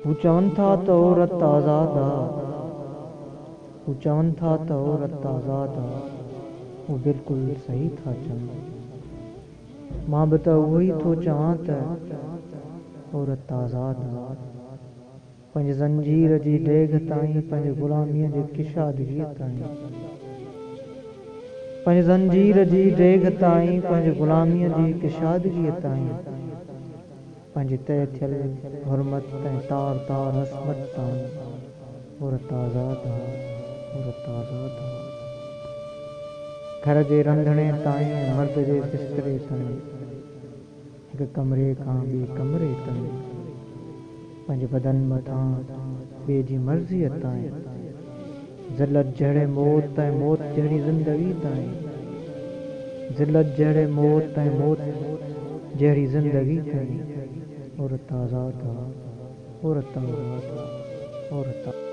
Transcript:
हू चवनि था त औरत आज़ाद आ, हू चवनि था त औरत आज़ाद आ, हू बिल्कुलु सही था चवनि। मां बि त उहो ई थो चवां त औरत आज़ाद आ। पंहिंजे ज़ंजीर जी डेघ ताईं, पंहिंजे ग़ुलामीअ जे किशादगीअ ताईं, पंहिंजे ज़ंजीर जी डेघ ताईं, पंहिंजे ग़ुलामीअ जी किशादगीअ ताईं, पंहिंजे तय थियल हुरमत ऐं तार तार असमत ताईं औरत आज़ाद आ, औरत आज़ाद आ। घर जे रंधिणे ताईं, मर्द जे बिस्तरे ताईं, हिक कमरे खां ॿिए कमरे ताईं, पंहिंजे बदन मथां ॿिए जी मर्ज़ीअ ताईं, ज़िलत जहिड़े मौत ऐं मौत जहिड़ी ज़िंदगी ताईं, ज़िलत जहिड़े मौत ऐं मौत जहिड़ी ज़िंदगी ताईं औरत आज़ाद आ, औरत आज़ाद आ, औरत आज़ाद आ।